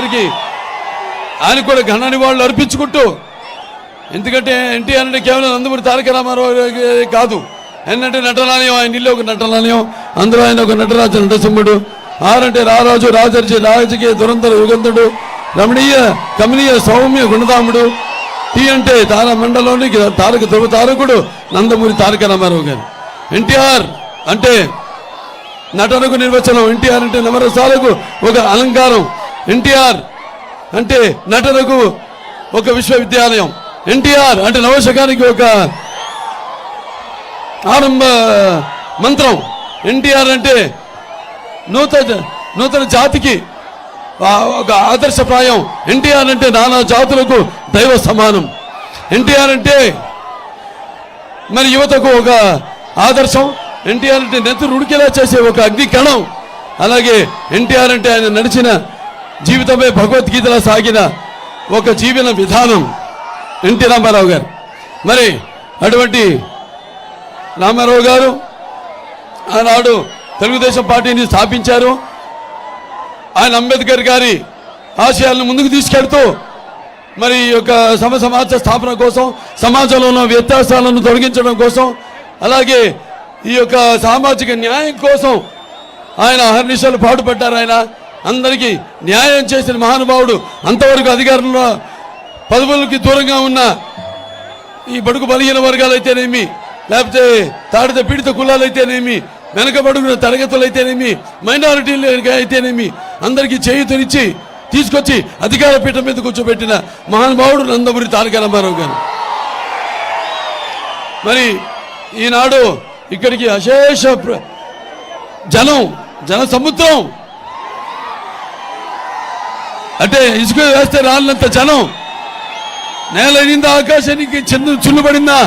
గారికి ఆయన కూడా ఘన నివాళులు అర్పించుకుంటూ, ఎందుకంటే ఎన్టీఆర్ అంటే కేవలం నందమూరి తారక రామారావు కాదు, ఏంటంటే నటనాలయం, ఆయన ఇల్లు ఒక నటనాలయం, అందులో ఆయన ఒక నటరాజు నటసింహుడు, ఆర్ అంటే రారాజు, రాజర్షి, రాజకీయ దురంధర యుగంధుడు, రమణీయ కమనీయ సౌమ్య గుణధాముడు, టీ అంటే తారమండలంలోని తారక ధ్రువ తారకుడు నందమూరి తారక రామారావు గారు. ఎన్టీఆర్ అంటే నటనకు నిర్వచనం, ఎన్టీఆర్ అంటే నవరసాలకు ఒక అలంకారం, ఎన్టీఆర్ అంటే నటనకు ఒక విశ్వవిద్యాలయం, ఎన్టీఆర్ అంటే నవశకానికి ఒక ఆరంభ మంత్రం, ఎన్టీఆర్ అంటే నూతన జాతికి ఒక ఆదర్శప్రాయం, ఎన్టీఆర్ అంటే నానా జాతులకు దైవ సమానం, ఎన్టీఆర్ అంటే మరి యువతకు ఒక ఆదర్శం, ఎన్టీఆర్ అంటే నెత్తురు ఉడికేలా చేసే ఒక అగ్ని కణం, అలాగే ఎన్టీఆర్ అంటే ఆయన నడిచిన జీవితమే భగవద్గీతలా సాగిన ఒక జీవన విధానం ఎన్టీ రామారావు గారు. మరి అటువంటి రామారావు గారు ఆనాడు తెలుగుదేశం పార్టీని స్థాపించారు. ఆయన అంబేద్కర్ గారి ఆశయాలను ముందుకు తీసుకెళ్తూ మరి ఈ యొక్క సమాజ స్థాపన కోసం, సమాజంలో ఉన్న వ్యత్యాసాలను తొలగించడం కోసం, అలాగే ఈ యొక్క సామాజిక న్యాయం కోసం ఆయన అహర్నిశలు పాటుపడ్డారు. ఆయన అందరికీ న్యాయం చేసిన మహానుభావుడు. అంతవరకు అధికారంలో పదవులకి దూరంగా ఉన్న ఈ బడుగు బలహీన వర్గాలైతేనేమి, లేకపోతే తాడిత పీడిత కులాలైతేనేమి, వెనకబడుగున తరగతులైతేనేమి, మైనారిటీలు అయితేనేమి, అందరికీ చేయూతనిచ్చి తీసుకొచ్చి అధికార పీఠం మీద కూర్చోబెట్టిన మహానుభావుడు నందమూరి తారక రామారావు గారు. మరి ఈనాడు ఇక్కడికి అశేష జన సముద్రం, అంటే ఇసుక వేస్తే రాలినంత జనం, నేల నింద ఆకాశానికి చుల్లుబడిందా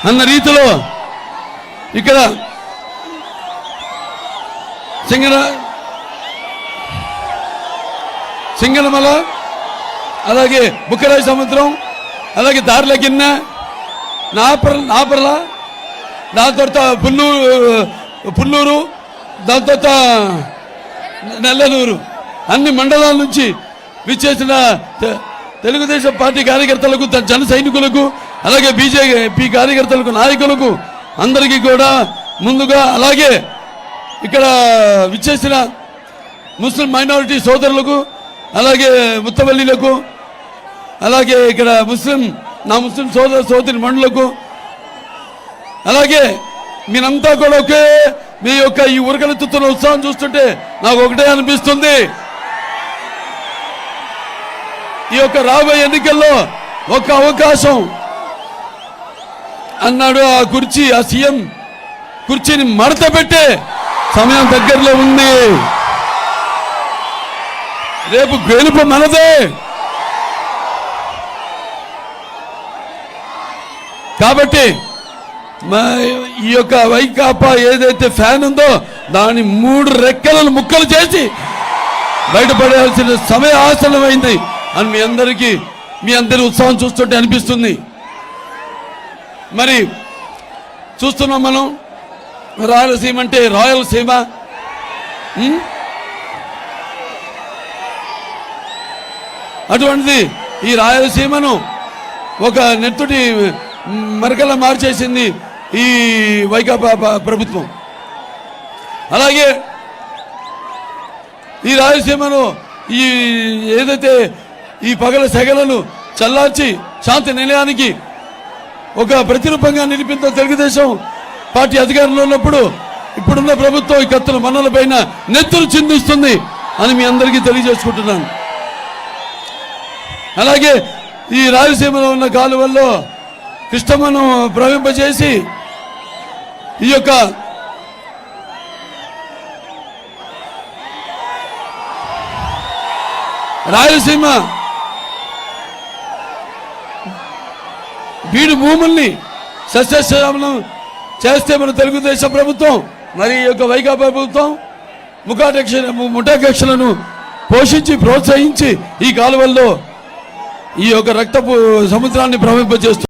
అన్న రీతిలో ఇక్కడ సింగనమల, అలాగే బుక్కరాయి సముద్రం, అలాగే దారిల గిన్నె, నాపర్ల, దాని తర్వాత పుల్లూరు, దాని తర్వాత నెల్లనూరు, అన్ని మండలాల నుంచి విచ్చేసిన తెలుగుదేశం పార్టీ కార్యకర్తలకు, జన సైనికులకు, అలాగే బీజేపీ కార్యకర్తలకు, నాయకులకు అందరికీ కూడా ముందుగా, అలాగే ఇక్కడ విచ్చేసిన ముస్లిం మైనారిటీ సోదరులకు, అలాగే ముత్తవల్లిలకు, అలాగే ఇక్కడ నా ముస్లిం సోదరి మండలకు, అలాగే మీరంతా కూడా మీ యొక్క ఈ ఉరకలెత్తుతున్న ఉత్సాహం చూస్తుంటే నాకు ఒకటే అనిపిస్తుంది, ఈ యొక్క రాబోయే ఎన్నికల్లో ఒక అవకాశం అన్నాడు, ఆ కుర్చీ, ఆ సీఎం కుర్చీని మడత పెట్టే సమయం దగ్గరలో ఉంది. రేపు గెలుపు మనదే. కాబట్టి ఈ యొక్క వైకాపా ఏదైతే ఫ్యాన్ ఉందో దాని 3 రెక్కలను ముక్కలు చేసి బయటపడాల్సిన సమయ ఆసన్నమైంది అని మీ అందరి ఉత్సాహం చూస్తుంటే అనిపిస్తుంది. మరి చూస్తున్నాం మనం, రాయలసీమ అంటే రాయల్ సీమ, అటువంటిది ఈ రాయలసీమను ఒక నెత్తుటి మరకలా మార్చేసింది ఈ వైకాపా ప్రభుత్వం. అలాగే ఈ రాయలసీమను ఏదైతే ఈ పగల సెగలను చల్లార్చి శాంతి నిలయానికి ఒక ప్రతిరూపంగా నిలిపిందో తెలుగుదేశం పార్టీ అధికారంలో ఉన్నప్పుడు, ఇప్పుడున్న ప్రభుత్వం ఈ కత్తుల మన్నల పైన నెత్తులు చిందిస్తుంది అని మీ అందరికీ తెలియజేసుకుంటున్నాను. అలాగే ఈ రాయలసీమలో ఉన్న కాలువల్లో కృష్ణమ్మను ప్రవహింపజేసి ఈ యొక్క రాయలసీమ బీడు భూముల్ని సస్యశ్యామలం చేస్తే మన తెలుగుదేశం ప్రభుత్వం, మరి ఈ యొక్క వైకాపా ప్రభుత్వం ముఠాకక్షలను పోషించి ప్రోత్సహించి ఈ కాలువల్లో ఈ యొక్క రక్తపు సముద్రాన్ని ప్రవహింపజేస్తుంది.